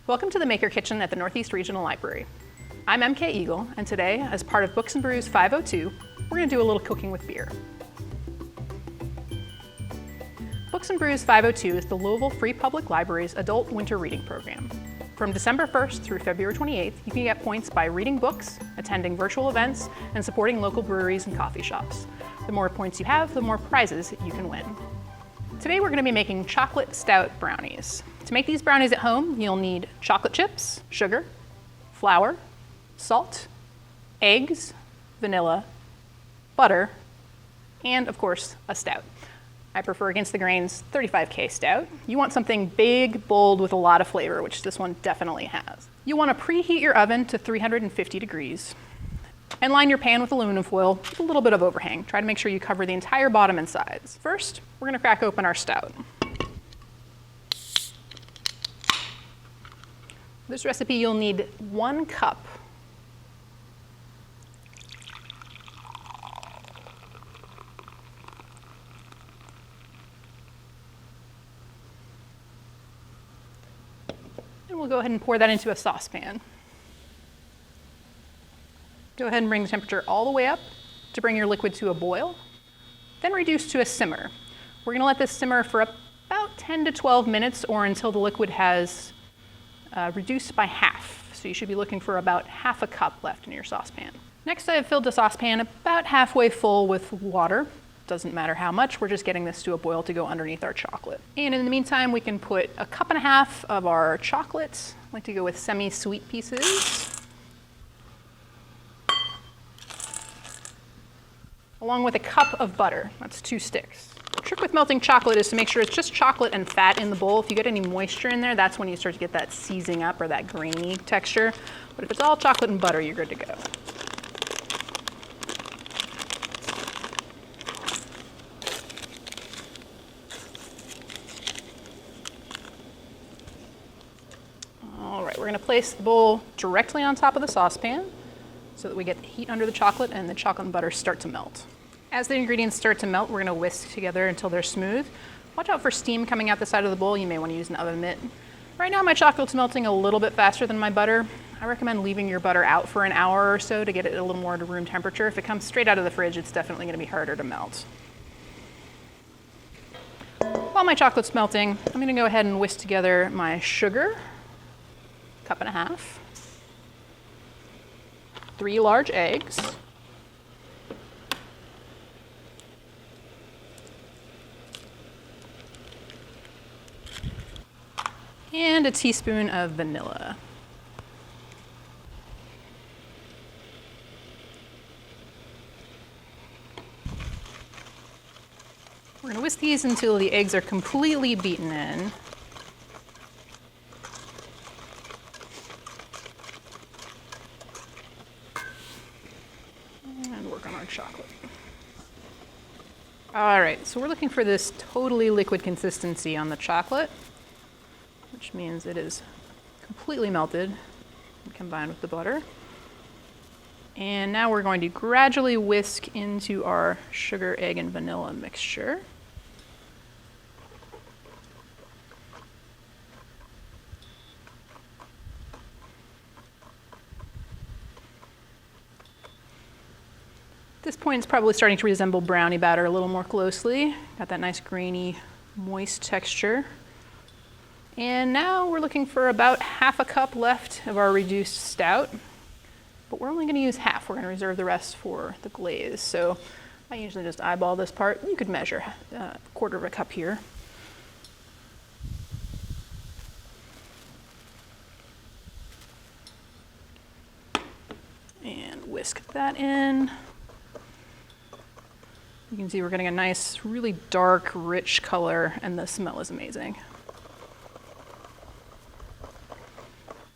Welcome to the Maker Kitchen at the Northeast Regional Library. I'm MK Eagle, and today, as part of Books Brews 502, we're going to do a little cooking with beer. Books Brews 502 is the Louisville Free Public Library's adult winter reading program. From December 1st through February 28th, you can get points by reading books, attending virtual events, and supporting local breweries and coffee shops. The more points you have, the more prizes you can win. Today we're going to be making chocolate-stout brownies. To make these brownies at home, you'll need chocolate chips, sugar, flour, salt, eggs, vanilla, butter, and of course, a stout. I prefer Against the Grain's 35K stout. You want something big, bold, with a lot of flavor, which this one definitely has. You want to preheat your oven to 350 degrees and line your pan with aluminum foil with a little bit of overhang. Try to make sure you cover the entire bottom and sides. First, we're going to crack open our stout. For this recipe, you'll need 1 cup and we'll go ahead and pour that into a saucepan. Go ahead and bring the temperature all the way up to bring your liquid to a boil, then reduce to a simmer. We're going to let this simmer for about 10 to 12 minutes or until the liquid has reduced by half. So you should be looking for about half a cup left in your saucepan. Next, I have filled the saucepan about halfway full with water. Doesn't matter how much, we're just getting this to a boil to go underneath our chocolate. And in the meantime, we can put 1.5 cups of our chocolate. I like to go with semi-sweet pieces, along with 1 cup of butter. That's 2 sticks. The trick with melting chocolate is to make sure it's just chocolate and fat in the bowl. If you get any moisture in there, that's when you start to get that seizing up or that grainy texture. But if it's all chocolate and butter, you're good to go. All right, we're going to place the bowl directly on top of the saucepan so that we get the heat under the chocolate and the chocolate and butter start to melt. As the ingredients start to melt, we're going to whisk together until they're smooth. Watch out for steam coming out the side of the bowl. You may want to use an oven mitt. Right now my chocolate's melting a little bit faster than my butter. I recommend leaving your butter out for an hour or so to get it a little more to room temperature. If it comes straight out of the fridge, it's definitely going to be harder to melt. While my chocolate's melting, I'm going to go ahead and whisk together my sugar, 1.5 cups, 3 large eggs, and a teaspoon of vanilla. We're going to whisk these until the eggs are completely beaten in. And work on our chocolate. All right, so we're looking for this totally liquid consistency on the chocolate, which means it is completely melted and combined with the butter. And now we're going to gradually whisk into our sugar, egg, and vanilla mixture. At this point, it's probably starting to resemble brownie batter a little more closely. Got that nice grainy, moist texture. And now we're looking for about 1/2 cup left of our reduced stout, but we're only going to use half. We're going to reserve the rest for the glaze. So I usually just eyeball this part. You could measure 1/4 cup here. And whisk that in. You can see we're getting a nice, really dark, rich color, and the smell is amazing.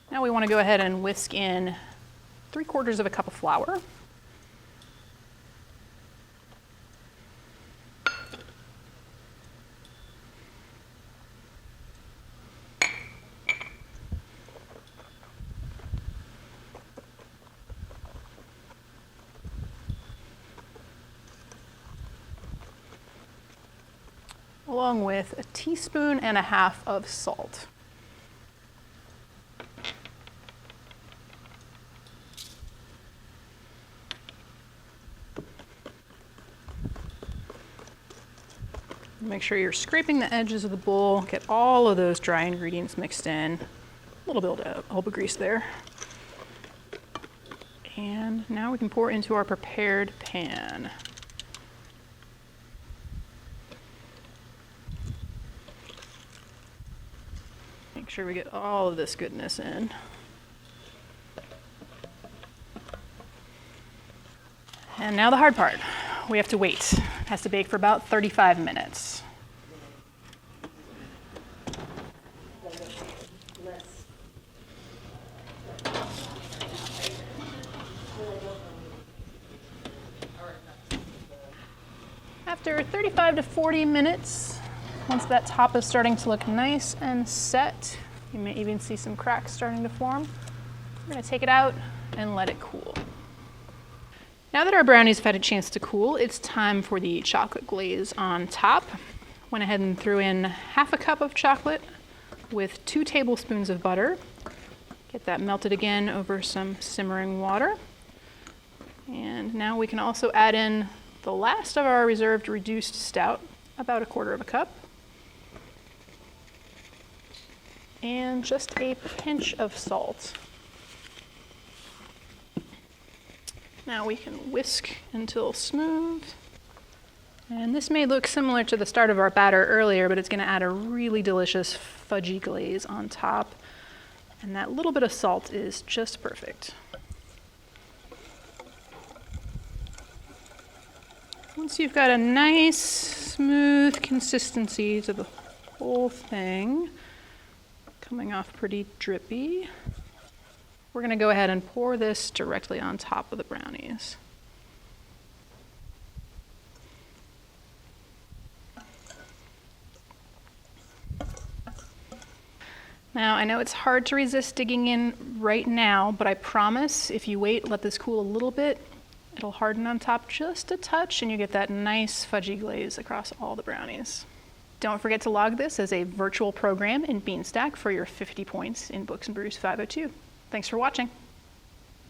Now we want to go ahead and whisk in 3/4 cup of flour. Along with 1.5 teaspoons of salt. Make sure you're scraping the edges of the bowl, get all of those dry ingredients mixed in. A little bit of elbow grease there. And now we can pour into our prepared pan. Make sure we get all of this goodness in. And now the hard part. We have to wait. It has to bake for about 35 minutes. After 35 to 40 minutes, once that top is starting to look nice and set, you may even see some cracks starting to form. We're going to take it out and let it cool. Now that our brownies have had a chance to cool, it's time for the chocolate glaze on top. Went ahead and threw in half a cup of chocolate with 2 tablespoons of butter. Get that melted again over some simmering water. And now we can also add in the last of our reserved reduced stout, about 1/4 cup. And just a pinch of salt. Now we can whisk until smooth. And this may look similar to the start of our batter earlier, but it's going to add a really delicious fudgy glaze on top. And that little bit of salt is just perfect. Once you've got a nice, smooth consistency to the whole thing, coming off pretty drippy, we're going to go ahead and pour this directly on top of the brownies. Now, I know it's hard to resist digging in right now, but I promise if you wait, let this cool a little bit, it'll harden on top just a touch and you get that nice fudgy glaze across all the brownies. Don't forget to log this as a virtual program in Beanstack for your 50 points in Books and Brews 502. Thanks for watching.